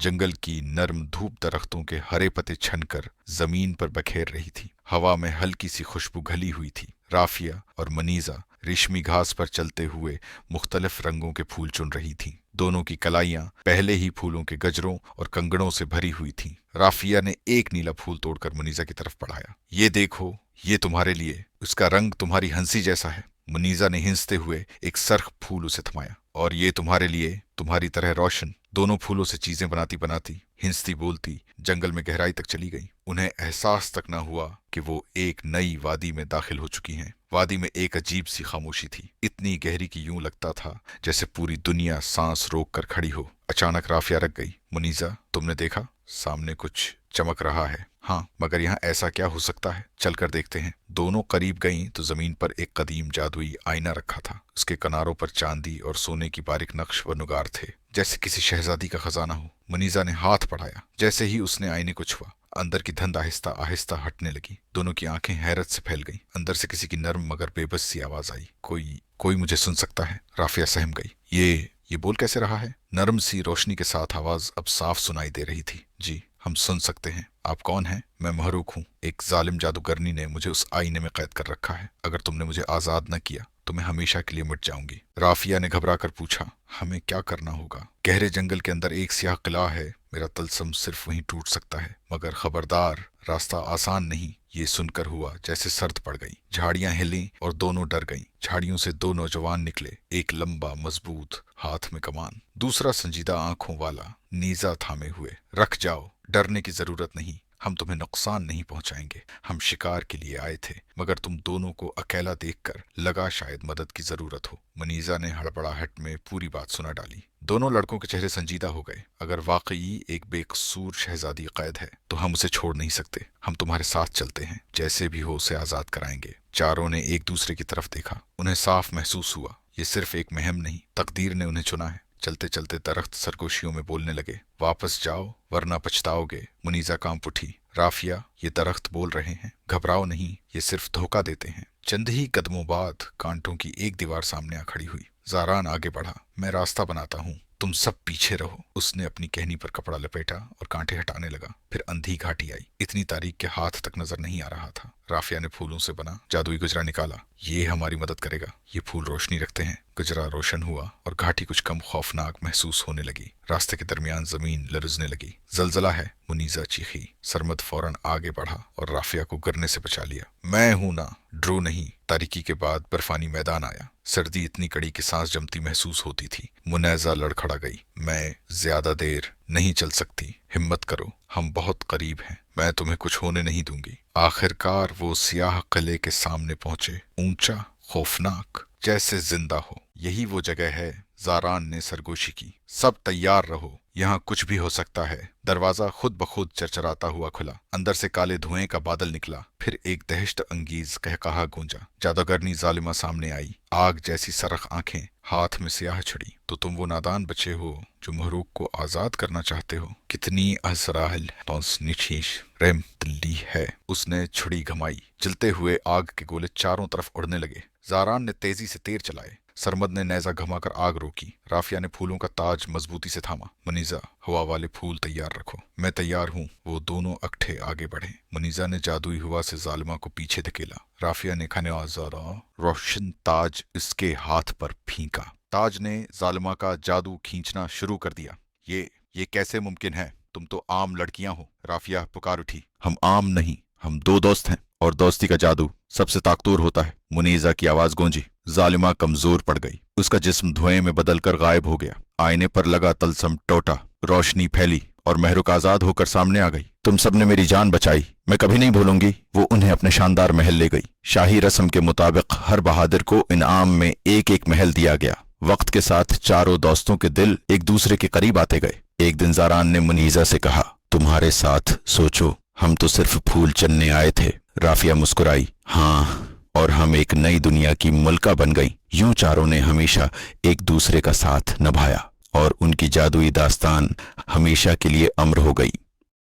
जंगल की नर्म धूप दरख्तों के हरे पत्ते छनकर जमीन पर बखेर रही थी। हवा में हल्की सी खुशबू घली हुई थी। राफिया और मनीजा रेशमी घास पर चलते हुए मुख्तलिफ रंगों के फूल चुन रही थीं। दोनों की कलाइयां पहले ही फूलों के गजरों और कंगड़ों से भरी हुई थीं। राफिया ने एक नीला फूल तोड़कर मनीजा की तरफ बढ़ाया। ये देखो, ये तुम्हारे लिए, उसका रंग तुम्हारी हंसी जैसा है। मनीजा ने हिंसते हुए एक सरख फूल उसे थमाया। और ये तुम्हारे लिए, तुम्हारी तरह रोशन। दोनों फूलों से चीजें बनाती बनाती, हिंसती बोलती जंगल में गहराई तक चली गई। उन्हें एहसास तक न हुआ कि वो एक नई वादी में दाखिल हो चुकी हैं। वादी में एक अजीब सी खामोशी थी, इतनी गहरी कि यूं लगता था जैसे पूरी दुनिया सांस रोक कर खड़ी हो। अचानक राफिया रख गई। मुनीजा, तुमने देखा? सामने कुछ चमक रहा है। हाँ, मगर यहाँ ऐसा क्या हो सकता है? चलकर देखते हैं। दोनों करीब गईं तो जमीन पर एक कदीम जादुई आईना रखा था। उसके किनारों पर चांदी और सोने की बारीक नक्श व नुगार थे, जैसे किसी शहजादी का खजाना हो। मुनीजा ने हाथ बढ़ाया। जैसे ही उसने आईने को छुआ, अंदर की धुंध आहिस्ता आहिस्ता हटने लगी। दोनों की आंखें हैरत से फैल गईं। अंदर से किसी की नर्म मगर बेबस सी आवाज आई, कोई कोई मुझे सुन सकता है? राफिया सहम गई। ये बोल कैसे रहा है? नरम सी रोशनी के साथ आवाज अब साफ सुनाई दे रही थी। जी, हम सुन सकते हैं। आप कौन हैं? मैं महरूक हूँ। एक जालिम जादूगरनी ने मुझे उस आईने में कैद कर रखा है। अगर तुमने मुझे आजाद न किया तो मैं हमेशा के लिए मिट जाऊंगी। राफिया ने घबरा कर पूछा, हमें क्या करना होगा? गहरे जंगल के अंदर एक स्याह किला है। मेरा तलस्म सिर्फ वहीं टूट सकता है। मगर खबरदार, रास्ता आसान नहीं। ये सुनकर हुआ जैसे सर्द पड़ गई। झाड़ियां हिलीं और दोनों डर गईं। झाड़ियों से दो नौजवान निकले, एक लंबा मजबूत, हाथ में कमान, दूसरा संजीदा आंखों वाला, नीजा थामे हुए। रख जाओ, डरने की जरूरत नहीं। हम तुम्हें नुकसान नहीं पहुंचाएंगे। हम शिकार के लिए आए थे, मगर तुम दोनों को अकेला देखकर लगा शायद मदद की जरूरत हो। मनीजा ने हड़बड़ाहट में पूरी बात सुना डाली। दोनों लड़कों के चेहरे संजीदा हो गए। अगर वाकई एक बेकसूर शहजादी कैद है तो हम उसे छोड़ नहीं सकते। हम तुम्हारे साथ चलते हैं, जैसे भी हो उसे आजाद कराएंगे। चारों ने एक दूसरे की तरफ देखा। उन्हें साफ महसूस हुआ ये सिर्फ एक महम नहीं, तकदीर ने उन्हें चुना है। चलते चलते दरख्त सरगोशियों में बोलने लगे, वापस जाओ वरना पछताओगे। मुनीजा कांप उठी। राफिया, ये दरख्त बोल रहे हैं, घबराओ नहीं, ये सिर्फ धोखा देते हैं। चंद ही कदमों बाद कांटों की एक दीवार सामने आ खड़ी हुई। ज़ारान आगे बढ़ा। मैं रास्ता बनाता हूँ, तुम सब पीछे रहो। उसने अपनी कहनी पर कपड़ा लपेटा और कांटे हटाने लगा। फिर अंधी घाटी आई। इतनी तारीख के हाथ तक नजर नहीं आ रहा था। राफिया ने फूलों से बना जादुई गुजरा निकाला। ये हमारी मदद करेगा। ये फूल रोशनी रखते हैं। गुजरा रोशन हुआ और घाटी कुछ कम खौफनाक महसूस होने लगी। रास्ते के दरमियान जमीन लरजने लगी। जलजला है, मुनीजा चीखी। सरमद फौरन आगे बढ़ा और राफिया को गिरने से बचा लिया। मैं हूं ना, ड्रो नहीं। तारीकी के बाद बर्फानी मैदान आया। सर्दी इतनी कड़ी कि सांस जमती महसूस होती थी। मुनैजा लड़खड़ा गई। मैं ज्यादा देर नहीं चल सकती। हिम्मत करो, हम बहुत करीब हैं। मैं तुम्हें कुछ होने नहीं दूंगी। आखिरकार वो सियाह किले के सामने पहुंचे। ऊंचा, खौफनाक, जैसे जिंदा हो। यही वो जगह है, ज़ारान ने सरगोशी की। सब तैयार रहो, यहाँ कुछ भी हो सकता है। दरवाजा खुद ब खुद चरचराता हुआ खुला। अंदर से काले धुएं का बादल निकला। फिर एक दहशत अंगीज कहकहा गूंजा। जादूगरनी जालिमा सामने आई, आग जैसी सरख आंखें, हाथ में स्याह छड़ी। तो तुम वो नादान बच्चे हो जो महरूक को आजाद करना चाहते हो? कितनी असराहल रहम दिल्ली है। उसने छुड़ी घमाई। जलते हुए आग के गोले चारों तरफ उड़ने लगे। ज़ारान ने तेजी से तीर चलाए। सरमद ने नेजा घमाकर आग रोकी। राफिया ने फूलों का ताज मजबूती से थामा। मुनीजा, हवा वाले फूल तैयार रखो। मैं तैयार हूँ। वो दोनों अकठे आगे बढ़े। मुनीजा ने जादुई हवा से जालिमा को पीछे धकेला। राफिया ने खनाज़ारा रोशन ताज इसके हाथ पर फींका। ताज ने जालिमा का जादू खींचना शुरू कर दिया। ये कैसे मुमकिन है? तुम तो आम लड़कियां हो। राफिया पुकार उठी। हम आम नहीं, हम दो दोस्त हैं, और दोस्ती का जादू सबसे ताकतवर होता है। मुनीजा की आवाज गूंजी। जालिमा कमजोर पड़ गई। उसका जिस्म धुएं में बदलकर गायब हो गया। आईने पर लगा तलस्म टूटा। रोशनी फैली और महरुक आजाद होकर सामने आ गई। तुम सबने मेरी जान बचाई, मैं कभी नहीं भूलूंगी। वो उन्हें अपने शानदार महल ले गई। शाही रस्म के मुताबिक हर बहादुर को इनाम में एक एक महल दिया गया। वक्त के साथ चारों दोस्तों के दिल एक दूसरे के करीब आते गए। एक दिन ज़ारान ने मुनीजा से कहा, तुम्हारे साथ सोचो, हम तो सिर्फ फूल चुनने आए थे। राफिया मुस्कुराई। हाँ, और हम एक नई दुनिया की मुल्का बन गई। यूं चारों ने हमेशा एक दूसरे का साथ निभाया और उनकी जादुई दास्तान हमेशा के लिए अमर हो गई।